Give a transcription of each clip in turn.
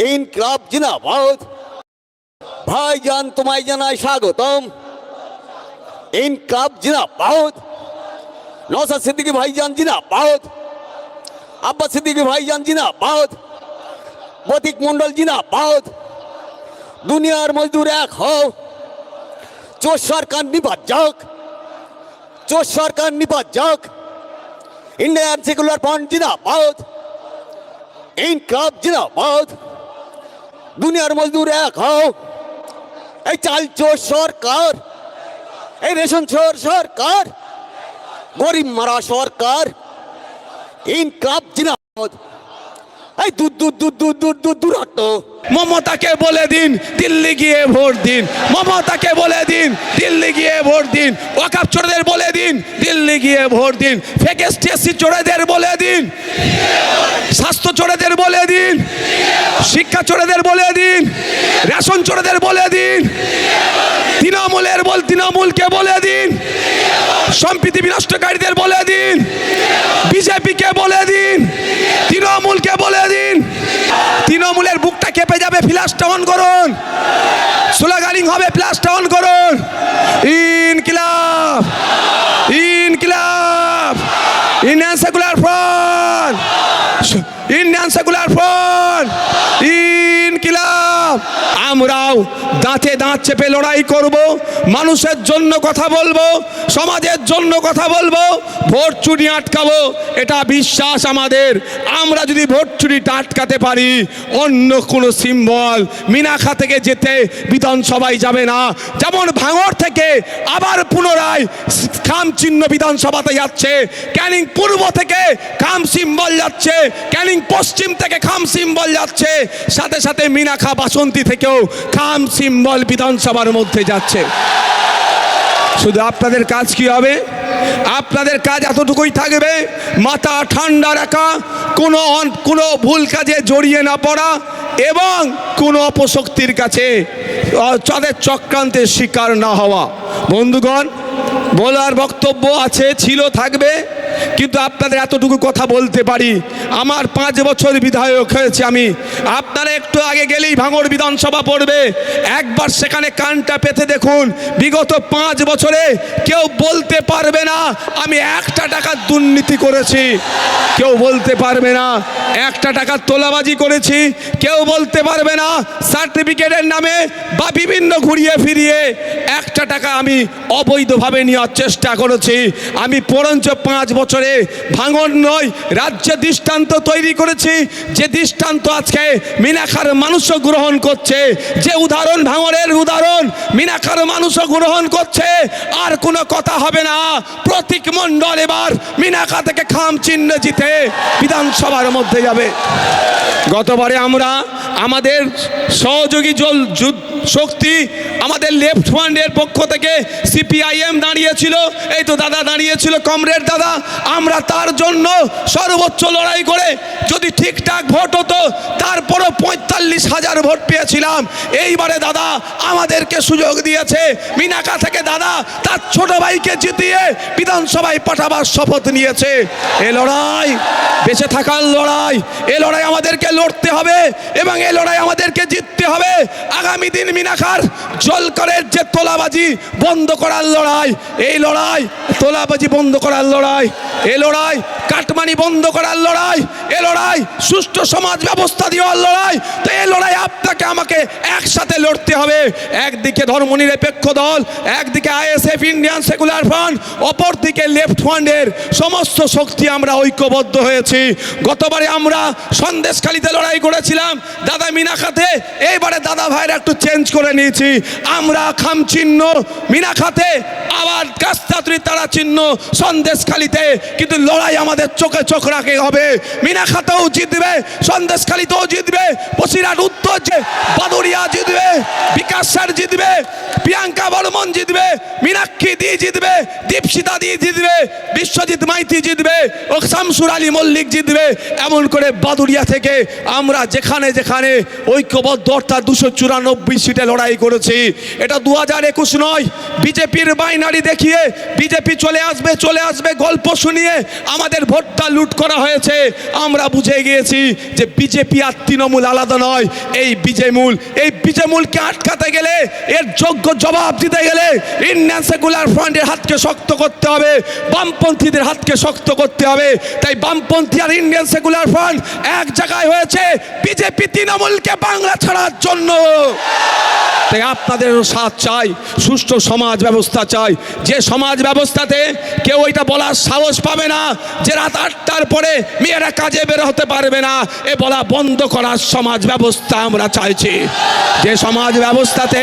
ইনকলাব জিন্দাবাদ। ভাইজান তোমায় জানাই স্বাগতম। ইনকলাব জিন্দাবাদ। নওশাদ সিদ্দিকী ভাইজান জিন্দাবাদ। আব্বাস সিদ্দিকী ভাইজান জিন্দাবাদ। প্রতীক মণ্ডল জিন্দাবাদ। দুনিয়ার মজদুর এক হও। চোর সরকার নিপাত যাক, চোর সরকার নিপাত যাক। ইন্ডিয়ান সেকুলার ফ্রন্ট জিন্দাবাদ। ইনকলাব জিন্দাবাদ। দুনিয়ার মজদুর এক হও। এই চাল চোর সরকার, এই রেশন চোর সরকার, গরিব মারা সরকার। ইনকলাব জিন্দাবাদ। এই দূর দূর দূর দূর দূর দূর দূর হটো। মমতাকে বলে দিন দিল্লি গিয়ে ভোট দিন। মমতাকে বলে দিন দিল্লি গিয়ে ভোট দিন। ওয়াকফ চোরদের বলে দিন দিল্লি গিয়ে ভোট দিন। ফেক এসটিএসসি চোরদের বলে দিন, স্বাস্থ্য চোরদের বলে দিন, শিক্ষা চোরদের বলে দিন, রেশন চোরদের বলে দিন, তৃণমূলকে বলে দিন, সম্প্রীতি বিনষ্টকারীদের বলে দিন, বিজেপিকে বলে দিন, তৃণমূলকে বলে দিন। তৃণমূলের বুকটা কেঁপে যাবে, ফ্ল্যাশটা অন করুন। স্লোগানিং হবে, ফ্ল্যাশটা অন করুন। ইনকিলাব, ইনকিলাব, Indian secular front, Indian secular front, ইনকিলাব। আমরাও দাঁতে দাঁত চেপে লড়াই করব, মানুষের জন্য কথা বলবো, সমাজের জন্য কথা বলবো, ভোট চুরি আটকাবো, এটা বিশ্বাস আমাদের। আমরা যদি ভোট চুরিটা আটকাতে পারি, অন্য কোনো সিম্বল মিনাখা থেকে যেতে বিধানসভায় যাবে না। যেমন ভাঙড় থেকে আবার পুনরায় খাম চিহ্ন বিধানসভাতে যাচ্ছে, ক্যানিং পূর্ব থেকে খাম সিম্বল যাচ্ছে, ক্যানিং পশ্চিম থেকে খাম সিম্বল যাচ্ছে, সাথে সাথে মিনাখা বাসন্তী থেকেও খাম সিম্বল বিধানসভার মধ্যে যাচ্ছে। শুধু আপনাদের কাজ কি হবে? আপনাদের কাজ এতটুকুই থাকবে, মাথা ঠান্ডা রাখা, কোনো ভুল কাজে জড়িয়ে না পড়া এবং কোনো অপশক্তির কাছে তাদের চক্রান্তের শিকার না হওয়া। বন্ধুগণ, বলার বক্তব্য আছে, ছিল, থাকবে, কিন্তু আপনাদের এতটুকু কথা বলতে পারি। আমার 5 বছর বিধায়ক হয়েছে আমি। আপনারা একটু আগে গেলেই ভাঙড় বিধানসভা পড়বে, একবার সেখানে কানটা পেতে দেখুন। বিগত 5 বছরে কেউ বলতে পারবে না আমি 1টা টাকার দুর্নীতি করেছি, কেউ বলতে পারবে না 1টা টাকার তোলাবাজি করেছি, কেউ বলতে পারবে না সার্টিফিকেটের নামে বা বিভিন্ন ঘুরিয়ে ফিরিয়ে 1টা টাকা আমি অবৈধভাবে নেওয়ার চেষ্টা করেছি। আমি বরঞ্চ 5 বছরে ভাঙড় নয়, রাজ্যে দৃষ্টান্ত তৈরি করেছি, যে দৃষ্টান্ত আজকে মিনাখার মানুষও গ্রহণ করছে, যে উদাহরণ ভাঙড়ের উদাহরণ মিনাখার মানুষও গ্রহণ করছে। আর কোনো কথা হবে না, প্রতীক মণ্ডল এবার মিনাখা থেকে খাম চিহ্ন জিতে বিধানসভার মধ্যে যাবে। গতবারে আমরা আমাদের সহযোগী শক্তি আমাদের লেফট ফ্রন্টের পক্ষ থেকে সিপিআইএম দাঁড়িয়েছিল, এই তো দাদা দাঁড়িয়েছিল, কমরেড দাদা। আমরা তার জন্য সর্বোচ্চ লড়াই করে যদি ঠিকঠাক ভোট হতো, তারপরও 45,000 ভোট পেয়েছিলাম। এইবারে দাদা আমাদেরকে সুযোগ দিয়েছে, মিনাখা থেকে দাদা তার ছোট ভাইকে জিতিয়ে বিধানসভায় পাঠাবার শপথ নিয়েছে। এ লড়াই বেঁচে থাকার লড়াই, এ লড়াই আমাদেরকে লড়তে হবে এবং এ লড়াই আমাদেরকে জিততে হবে। আগামী দিন মিনাখার জলকরের যে তোলাবাজি বন্ধ করার লড়াই, এই লড়াই তোলাবাজি বন্ধ করার লড়াই, এ লড়াই কাটমানি বন্ধ করার লড়াই, এ লড়াই সুষ্ঠু সমাজ ব্যবস্থা দেওয়ার লড়াই। তো এই লড়াই আপনাকে আমাকে একসাথে লড়তে হবে। একদিকে ধর্মনিরপেক্ষ দল, একদিকে আইএসএফ ইন্ডিয়ান সেকুলার ফ্রন্ট, অপরদিকে লেফট ফ্রন্টের সমস্ত শক্তি আমরা ঐক্যবদ্ধ হয়েছি। গতবারে আমরা সন্দেশখালীতে লড়াই করেছিলাম দাদা মিনাখাতে, এইবারে দাদা ভাইরা একটু চেঞ্জ করে নিয়েছি। আমরা খাম চিহ্ন মিনাখাতে, আবার কাস্তাতুরি তারা চিহ্ন সন্দেশখালীতে, কিন্তু লড়াই আমাদের চোখে চোখ রাখে হবে। মিনাখাতেও জিতবে, সন্দেশখালীতেও জিতবে, বসিরহাট উত্তর বাদুড়িয়া জিতবে, বিকাশ স্যার জিতবে, প্রিয়াঙ্কা বর্মন জিতবে, মীনাক্ষী দি জিতবে, দীপশিতা দি জিতবে, বিশ্বজিৎ মাইতি জিতবে, ও শামসুর আলী মল্লিক জিতবে। এমন করে বাদুড়িয়া থেকে আমরা যেখানে যেখানে ঐক্যবদ্ধ অর্থাৎ 294 সিটে লড়াই করেছি। এটা 2021 নয়, বিজেপির বাইনা বাইনারি দেখিয়ে বিজেপি চলে আসবে গল্প শুনিয়ে আমাদের ভোটটা লুট করা হয়েছে। আমরা বুঝে গিয়েছি যে বিজেপি আর তৃণমূল আলাদা নয়। এই বিজেমূলকে আটকাতে গেলে, এর যোগ্য জবাব দিতে গেলে ইন্ডিয়ান সেকুলার ফ্রন্টের হাতকে শক্ত করতে হবে, বামপন্থীদের হাতকে শক্ত করতে হবে। তাই বামপন্থী আর ইন্ডিয়ান সেকুলার ফ্রন্ট এক জায়গায় হয়েছে বিজেপি তৃণমূলকে বাংলা ছাড়ার জন্য। তাই আপনাদেরও সাথ চাই, সুষ্ঠু সমাজ ব্যবস্থা চাই, যে সমাজ ব্যবস্থাতে কেউ এটা বলার সাহস পাবে না যে রাত 8টার পরে মেয়েরা কাজে বের হতে পারবে না, এ বলা বন্ধ করার সমাজ ব্যবস্থা আমরা চাইছি। যে সমাজ ব্যবস্থাতে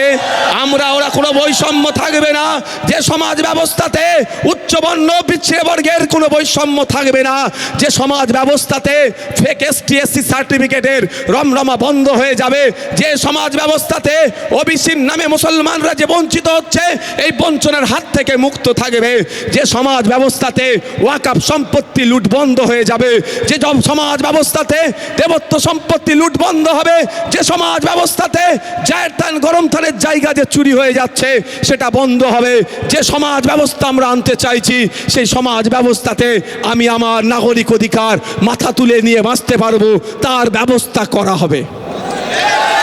ওরা কোনো বৈষম্য থাকবে না, যে সমাজ ব্যবস্থাতে উচ্চবর্ণ পিছিয়ে বর্গের কোনো বৈষম্য থাকবে না, যে সমাজ ব্যবস্থাতে ফেক ST/SC সার্টিফিকেটের রমরমা বন্ধ হয়ে যাবে, যে সমাজ ব্যবস্থাতে ওবিসির নামে মুসলমানরা যে বঞ্চিত হচ্ছে এই বঞ্চনার হাত থেকে মুক্ত থাকবে, যে সমাজ ব্যবস্থাতে ওয়াকফ সম্পত্তি লুট বন্ধ হয়ে যাবে, যে সমাজ ব্যবস্থাতে দেবত্ব সম্পত্তি লুট বন্ধ হবে, যে সমাজ ব্যবস্থাতে জায়ের থান গরম থানের জায়গা যে চুরি হয়ে যাচ্ছে সেটা বন্ধ হবে, যে সমাজ ব্যবস্থা আমরা আনতে চাইছি সেই সমাজ ব্যবস্থাতে আমি আমার নাগরিক অধিকার মাথা তুলে নিয়ে বাঁচতে পারবো, তার ব্যবস্থা করা হবে।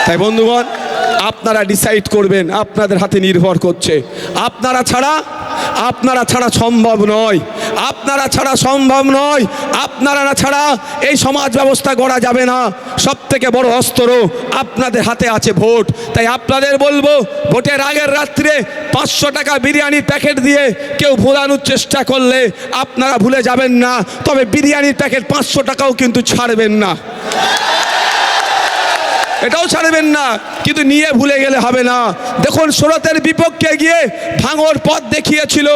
তাই বন্ধুগণ, আপনারা ডিসাইড করবেন, আপনাদের হাতে নির্ভর করছে। আপনারা ছাড়া সম্ভব নয়, আপনারা ছাড়া এই সমাজ ব্যবস্থা গড়া যাবে না। সব থেকে বড় অস্ত্র আপনাদের হাতে আছে ভোট। তাই আপনাদের বলবো, ভোটের আগের রাত্রে 500 টাকা বিরিয়ানির প্যাকেট দিয়ে কেউ ভোলানোর চেষ্টা করলে আপনারা ভুলে যাবেন না, তবে বিরিয়ানির প্যাকেট 500 টাকাও কিন্তু ছাড়বেন না, এটাও ছাড়বেন না, কিন্তু নিয়ে ভুলে গেলে হবে না। দেখুন, স্রোতের বিপক্ষে গিয়ে ভাঙড় পথ দেখিয়েছিল।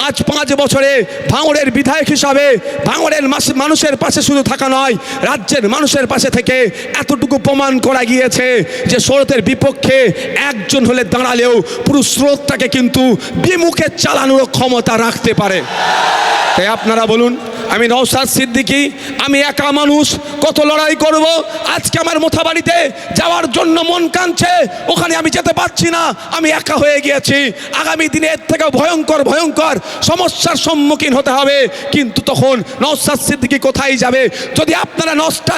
আজ 5 বছরে ভাঙড়ের বিধায়ক হিসাবে ভাঙড়ের মানুষের পাশে শুধু থাকা নয়, রাজ্যের মানুষের পাশে থেকে এতটুকু প্রমাণ করা গিয়েছে যে স্রোতের বিপক্ষে একজন হলে দাঁড়ালেও পুরো স্রোতটাকে কিন্তু বিমুখে চালানোর ক্ষমতা রাখতে পারে। তাই আপনারা বলুন, আমি নওশাদ সিদ্দিকী, আমি একা মানুষ, কত লড়াই করব। আজকে আমার মোথাবাড়িতে যাওয়ার জন্য মন কাঁদছে, ওখানে আমি যেতে পারছি না, আমি একা হয়ে গিয়েছি। আগামী দিনে এর থেকে ভয়ঙ্কর সমস্যার সম্মুখীন হতে হবে। কিন্তু তখন নওশাদ সিদ্দিকী কোথায় যাবে? যদি আপনারা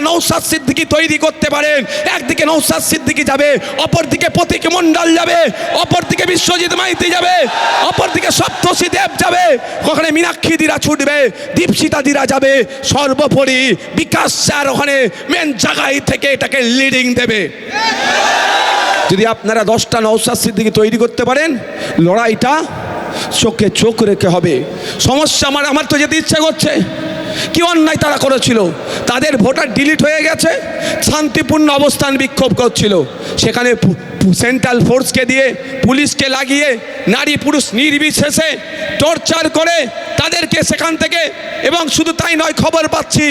নওশাদ সিদ্দিকী তৈরি করতে পারেন, একদিকে নওশাদ সিদ্দিকী যাবে, অপরদিকে প্রতীক মণ্ডল যাবে, অপরদিকে বিশ্বজিৎ মাইতি যাবে, অপরদিকে সপ্তর্ষি দেব যাবে, ওখানে মীনাক্ষী দিরা ছুটবে, দীপশিতা দিরা যাবে, সর্বোপরি বিকাশ স্যার ওখানে মেন জায়গায় থেকে এটাকে লিডিং দেবে। যদি আপনারা 10টা নওশাদ সিদ্দিকী তৈরি করতে পারেন, লড়াইটা চোখে চোখ রেখে হবে। সমস্যা আমার তো যেতে ইচ্ছা করছে। কি অন্যায় তারা করেছিল? তাদের ভোটার ডিলিট হয়ে গেছে, শান্তিপূর্ণ অবস্থান বিক্ষোভ করছিল, সেখানে সেন্ট্রাল ফোর্সকে দিয়ে, পুলিশকে লাগিয়ে, নারী পুরুষ নির্বিশেষে টর্চার করে তাদেরকে সেখান থেকে, এবং শুধু তাই নয়, খবর পাচ্ছি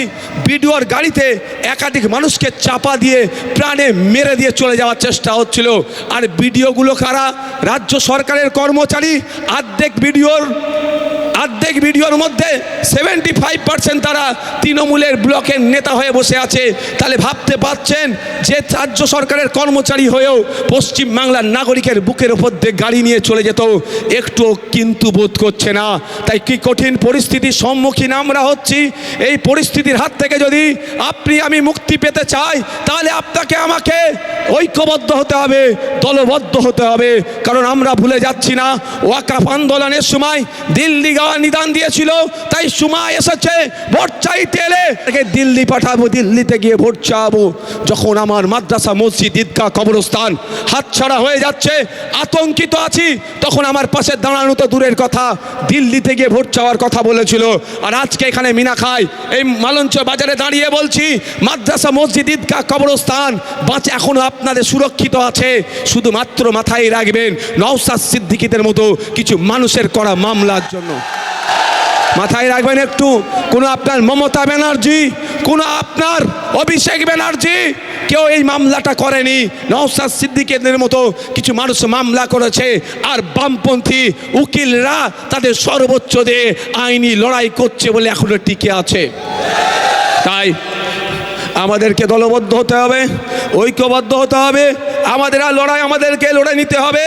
বিডিওর গাড়িতে একাধিক মানুষকে চাপা দিয়ে প্রাণে মেরে দিয়ে চলে যাওয়ার চেষ্টা হচ্ছিল। আর বিডিওগুলো কারা? রাজ্য সরকারের কর্মচারী। অর্ধেক ভিডিওর মধ্যে 75% তারা তৃণমূলের ব্লকের নেতা হয়ে বসে আছে। তাহলে ভাবতে পারছেন যে রাজ্য সরকারের কর্মচারী হয়েও পশ্চিম বাংলার নাগরিকের বুকের ওপর দিয়ে গাড়ি নিয়ে চলে যেত, একটু কিন্তু বোধ করছে না। তাই কি কঠিন পরিস্থিতির সম্মুখীন আমরা হচ্ছি। এই পরিস্থিতির হাত থেকে যদি আমি মুক্তি পেতে চাই, তাহলে আপনাকে আমাকে ঐক্যবদ্ধ হতে হবে, দলবদ্ধ হতে হবে। কারণ আমরা ভুলে যাচ্ছি না, ওয়াকফ আন্দোলনের সময় দিল্লি যাওয়ার নিদান দিয়েছিল, তাই সময় এসেছে ভোট চাইতে এলে দিল্লি পাঠাবো, দিল্লিতে গিয়ে ভোট চাবো। যখন আমার মাদ্রাসা, মসজিদ, ঈদগাহ, কবরস্থান হাতছাড়া হয়ে যাচ্ছে, আতঙ্কিত আছি, তখন আমার পাশে দাঁড়ানো তো দূরের কথা, দিল্লিতে গিয়ে ভোট চাওয়ার কথা বলেছিল। আর আজকে এখানে মিনাখাই এই মালঞ্চ বাজারে দাঁড়িয়ে বলছি, মাদ্রাসা, মসজিদ, ঈদগাহ, কবরস্থান এখনো আপনাদের সুরক্ষিত আছে। শুধুমাত্র মাথায় রাখবেন, নওশাদ সিদ্দিকীদের মতো কিছু মানুষের করা মামলার জন্য মাথায় রাখবেন একটু। কোনো আপনার মমতা ব্যানার্জি, কোনো আপনার অভিষেক ব্যানার্জি কেউ এই মামলাটা করেনি। নওশাদ সিদ্দিকীদের মতো কিছু মানুষ মামলা করেছে, আর বামপন্থী উকিলরা তাদের সর্বোচ্চ দিয়ে আইনি লড়াই করছে বলে এখনো টিকে আছে। তাই আমাদেরকে দলবদ্ধ হতে হবে, ঐক্যবদ্ধ হতে হবে। আমাদের আর আমাদেরকে লড়াই নিতে হবে।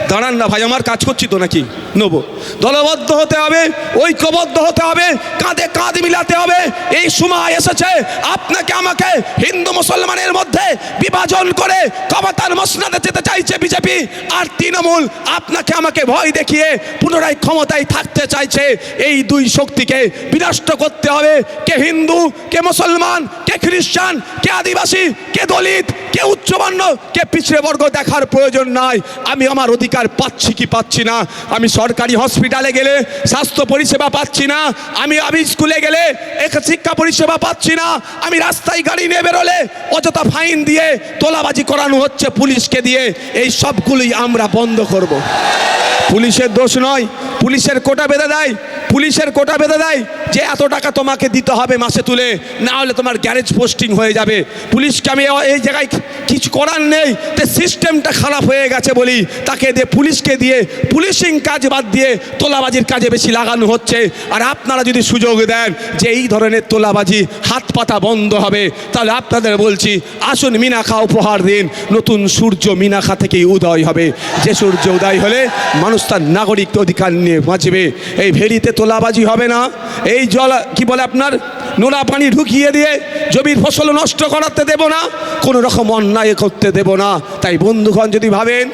দাঁড়ান না ভাই, আমার কাজ করছি তো নাকি নেবো। দলবদ্ধ হতে হবে, ঐক্যবদ্ধ হতে হবে, কাঁধে কাঁধ মিলাতে হবে। এই সময় এসেছে আপনাকে আমাকে হিন্দু মুসলমানের মধ্যে বিভাজন করে ক্ষমতার মসনদে যেতে চাইছে বিজেপি আর তৃণমূল। আপনাকে আমাকে ভয় দেখিয়ে পুনরায় ক্ষমতায় থাকতে চাইছে। এই দুই শক্তিকে বিনষ্ট করতে হবে। কে হিন্দু, কে মুসলমান, কে খ্রিস্টান, কে আদিবাসী, কে দলিত, কে উচ্চবর্ণ, কে পিছিয়ে বর্গ দেখার প্রয়োজন নাই। আমি আমার অধিকার পাচ্ছি কি পাচ্ছি না। আমি সরকারি হসপিটালে গেলে স্বাস্থ্য পরিষেবা পাচ্ছি না। আমি স্কুলে গেলে শিক্ষা পরিষেবা পাচ্ছি না। আমি রাস্তায় গাড়ি নিয়ে বেরোলে অযথা ফাইন দিয়ে তোলাবাজি করানো হচ্ছে পুলিশকে দিয়ে। এই সবগুলোই আমরা বন্ধ করব। পুলিশের দোষ নয়, পুলিশের কোটা বেঁধে দেয়, পুলিশের কোটা বেঁধে দেয় যে এত টাকা তোমাকে দিতে হবে মাসে তুলে, না হলে তোমার গ্যারেজ পোস্টিং হয়ে যাবে। পুলিশকে আমি এই জায়গায় কিছু করার নেই, তো সিস্টেমটা খারাপ হয়ে গেছে বলি তাকে দিয়ে পুলিশকে দিয়ে পুলিশিং কাজ বাদ দিয়ে তোলাবাজির কাজে বেশি লাগানো হচ্ছে। আর আপনারা যদি সুযোগ দেন যে এই ধরনের তোলাবাজি হাত পাতা বন্ধ হবে, তাহলে আপনাদের বলছি আসুন মিনাখা উপহার দিন। নতুন সূর্য মিনাখা থেকেই উদয় হবে। যে সূর্য উদয় হলে মানুষ তার নাগরিক অধিকার নিয়ে বাঁচবে। এই ভেড়িতে তোলাবাজি হবে না। এই জল কি বলে আপনার নোনা পানি ঢুকিয়ে দিয়ে জমির ফসল নষ্ট করাতে দেব না, কোনো রকম অন্যায় করতে দেব না। তাই বন্ধুগণ যদি ভাবেন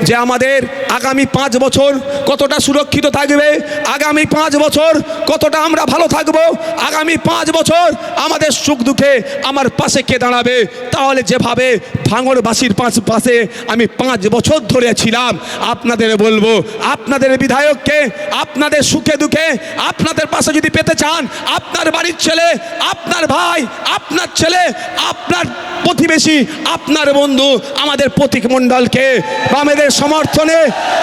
যে আমাদের আগামী 5 বছর কতটা সুরক্ষিত থাকবে, আগামী 5 বছর কতটা আমরা ভালো থাকব, আগামী 5 বছর আমাদের সুখ দুঃখে আমার পাশে কে দাঁড়াবে, তাহলে যেভাবে ভাঙড়বাসীর পাশে আমি 5 বছর ধরে ছিলাম, আপনাদের বলবো আপনাদের বিধায়ককে আপনাদের সুখে দুঃখে আপনাদের পাশে যদি পেতে চান, আপনার বাড়ির ছেলে, আপনার ভাই, আপনার ছেলে, আপনার প্রতিবেশী, আপনার বন্ধু আমাদের প্রতীক মণ্ডলকে বামেদের সমর্থনে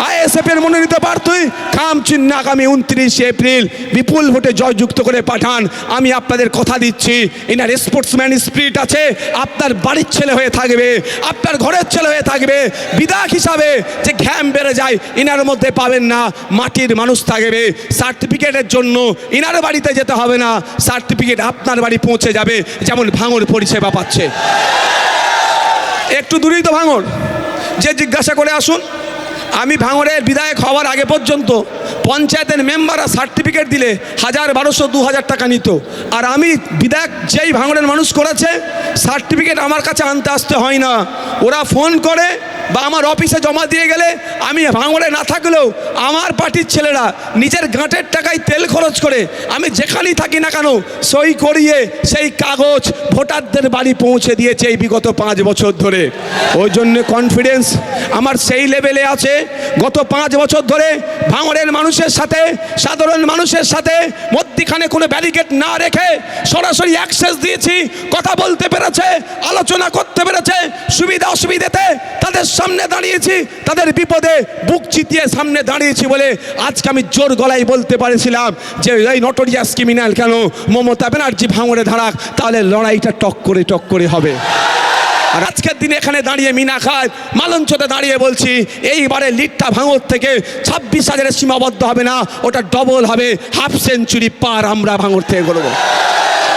আইএসএফের মনোনীত প্রার্থী খামচিহ্ন আগামী 29 এপ্রিল বিপুল ভোটে জয়যুক্ত করে পাঠান। আমি আপনাদের কথা দিচ্ছি, এনার স্পোর্টসম্যান স্পিরিট আছে। আপনার বাড়ির ছেলে হয়ে থাকবে, আপনার ঘরের ছেলে হয়ে থাকবে। বিধায়ক হিসাবে যে ঘ্যাম বেড়ে যায় এনার মধ্যে পাবেন না। মাটির মানুষ থাকবে। সার্টিফিকেটের জন্য এনার বাড়িতে যেতে হবে না, সার্টিফিকেট আপনার বাড়ি পৌঁছে যাবে, যেমন ভাঙড় পরিষেবা পাচ্ছে। একটু দূরেই তো ভাঙড়, যে জিজ্ঞাসা করে আসুন। আমি ভাঙড়ের বিধায়ক হওয়ার আগে পর্যন্ত পঞ্চায়েতের মেম্বাররা সার্টিফিকেট দিলে 1000, 1200, 2000 টাকা নিত। আর আমি বিধায়ক যেই ভাঙড়ের মানুষ করেছে, সার্টিফিকেট আমার কাছে আনতে আসতে হয় না। ওরা ফোন করে বা আমার অফিসে জমা দিয়ে গেলে আমি ভাঙড়ে না থাকলেও আমার পার্টির ছেলেরা নিজের গাঁটের টাকায় তেল খরচ করে আমি যেখানেই থাকি না কেন সই করিয়ে সেই কাগজ ভোটারদের বাড়ি পৌঁছে দিয়েছে এই বিগত 5 বছর ধরে। ওই জন্য কনফিডেন্স আমার সেই লেভেলে আছে। গত 5 বছর ধরে ভাঙড়ের মানুষের সাথে, সাধারণ মানুষের সাথে মধ্যিখানে কোনো ব্যারিকেড না রেখে সরাসরি অ্যাক্সেস দিয়েছি। কথা বলতে পেরেছে, আলোচনা করতে পেরেছে, সুবিধা অসুবিধাতে তাদের সামনে দাঁড়িয়েছি, তাদের বিপদে বুক চিতিয়ে সামনে দাঁড়িয়েছি বলে আজকে আমি জোর গলায় বলতে পারেছিলাম যে এই নটোরিয়াস ক্রিমিনাল কেন মমতা ব্যানার্জি ভাঙড়ে দাঁড়াক, তাহলে লড়াইটা টক করে হবে। আর আজকের দিনে এখানে দাঁড়িয়ে মিনাখায় মালঞ্চতে দাঁড়িয়ে বলছি এইবারে লিডটা ভাঙড় থেকে 26,000-এর সীমাবদ্ধ হবে না, ওটা ডবল হবে। হাফ সেঞ্চুরি পার আমরা ভাঙড় থেকে করবো।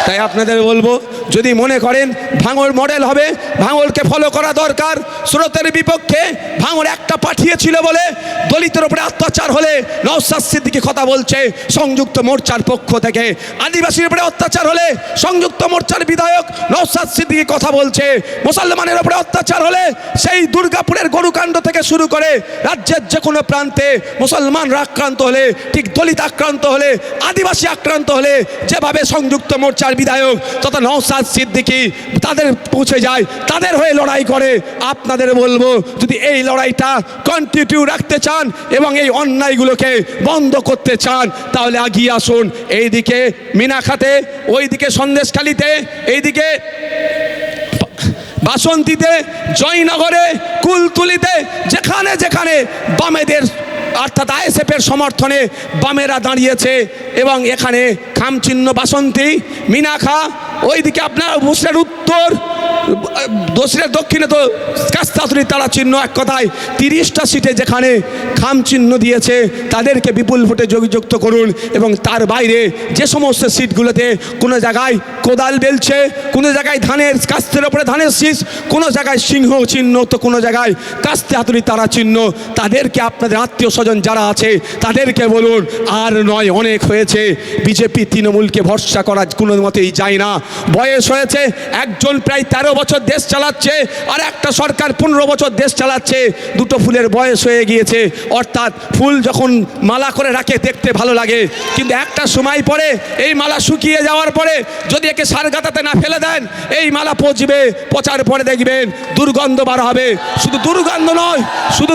তাই আপনাদের বলবো, যদি মনে করেন ভাঙড় মডেল হবে, ভাঙড়কে ফলো করা দরকার। স্রোতের বিপক্ষে ভাঙড় একটা পাঠিয়েছিল বলে দলিতের উপরে অত্যাচার হলে নওশাদ সিদ্দিকী কথা বলছে সংযুক্ত মোর্চার পক্ষ থেকে। আদিবাসীর উপরে অত্যাচার হলে সংযুক্ত মোর্চার বিধায়ক নওশাদ সিদ্দিকী কথা বলছে। মুসলমানের উপরে অত্যাচার হলে সেই দুর্গাপুরের গরুকাণ্ড থেকে শুরু করে রাজ্যের যে কোনো প্রান্তে মুসলমানরা আক্রান্ত হলে, ঠিক দলিত আক্রান্ত হলে, আদিবাসী আক্রান্ত হলে যেভাবে সংযুক্ত মোর্চার বিধায়ক তথা নওশাদ সিদ্দিকী তাদের পৌঁছে যায়, তাদের হয়ে লড়াই করে। আপনাদের বলবো, যদি এই লড়াইটা কন্টিনিউ রাখতে চান এবং এই অন্যায়গুলোকে বন্ধ করতে চান, তাহলে এগিয়ে আসুন। এইদিকে মিনাখাতে, ওইদিকে সন্দেশখালীতে, এইদিকে বাসন্তীতে, জয়নগরে, কুলতুলিতে, যেখানে যেখানে বামেদের অর্থাৎ আইএসএফের সমর্থনে বামেরা দাঁড়িয়েছে, এবং এখানে খামচিহ্ন বাসন্তী, মিনাখা, ওইদিকে আপনার মুসলের উত্তর, দোষীরা দক্ষিণে তো কাস্তে হাতুড়ি তারা চিহ্ন, এক কথায় 30টা সিটে যেখানে খাম চিহ্ন দিয়েছে তাদেরকে বিপুল ভোটে যোগযুক্ত করুন। এবং তার বাইরে যে সমস্ত সিটগুলোতে কোনো জায়গায় কোদাল বেলছে, কোনো জায়গায় ধানের কাস্তের ওপরে ধানের শীষ, কোনো জায়গায় সিংহ চিহ্ন, তো কোনো জায়গায় কাস্তে হাতুড়ি তারা চিহ্ন, তাদেরকে আপনাদের আত্মীয় স্বজন যারা আছে তাদেরকে বলুন আর নয়, অনেক হয়েছে। বিজেপি তৃণমূলকে ভরসা করা কোনো মতেই যায় না। বয়স হয়েছে, একজন প্রায় 13 বছর দেশ চালাচ্ছে আর একটা সরকার 15 বছর দেশ চালাচ্ছে। দুটো ফুলের বয়স হয়ে গিয়েছে, অর্থাৎ ফুল যখন মালা করে রাখে দেখতে ভালো লাগে, কিন্তু একটা সময় পরে এই মালা শুকিয়ে যাওয়ার পরে যদি একে সারগাতাতে না ফেলে দেন, এই মালা পচবে, পচার পরে দেখবেন দুর্গন্ধ বার হবে। শুধু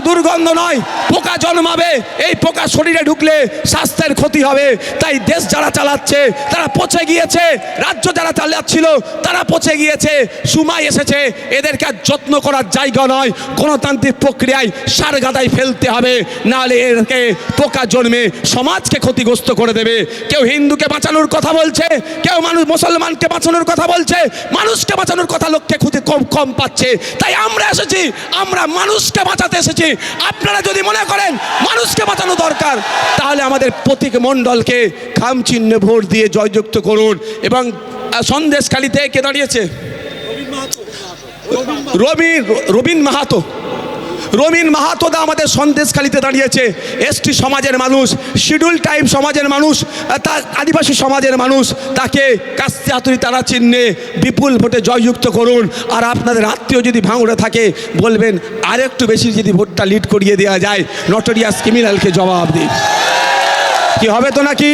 দুর্গন্ধ নয়, পোকা জন্মাবে। এই পোকা শরীরে ঢুকলে স্বাস্থ্যের ক্ষতি হবে। তাই দেশ যারা চালাচ্ছে তারা পচে গিয়েছে, রাজ্য যারা চালাচ্ছিল তারা পচে গিয়েছে। সময় এসেছে এদেরকে আর যত্ন করার জায়গা নয়, গণতান্ত্রিক প্রক্রিয়ায় সারগাদায় ফেলতে হবে, নাহলে এরকে পোকা জন্মে সমাজকে ক্ষতিগ্রস্ত করে দেবে। কেউ হিন্দুকে বাঁচানোর কথা বলছে, কেউ মুসলমানকে বাঁচানোর কথা বলছে, মানুষকে বাঁচানোর কথা লোককে খুঁজে কম পাচ্ছে। তাই আমরা এসেছি, আমরা মানুষকে বাঁচাতে এসেছি। আপনারা যদি মনে করেন মানুষকে বাঁচানো দরকার, তাহলে আমাদের প্রতীক মণ্ডলকে খাম চিহ্নে ভোট দিয়ে জয়যুক্ত করুন। এবং সন্দেশখালীতে কে দাঁড়িয়েছে? রবিন মাহাতো দা আমাদের সন্দেশখালীতে দাঁড়িয়েছে। এসটি সমাজের মানুষ, শিডিউল টাইপ সমাজের মানুষ, তার আদিবাসী সমাজের মানুষ, তাকে কাস্তে হাতুড়ি তারা চিহ্নে বিপুল ভোটে জয়যুক্ত করুন। আর আপনাদের আত্মীয় যদি ভাঙড়ে থাকে বলবেন আরেকটু বেশি যদি ভোটটা লিড করিয়ে দেওয়া যায়, নটোরিয়াস ক্রিমিনালকে জবাব দিই। কি হবে তো নাকি?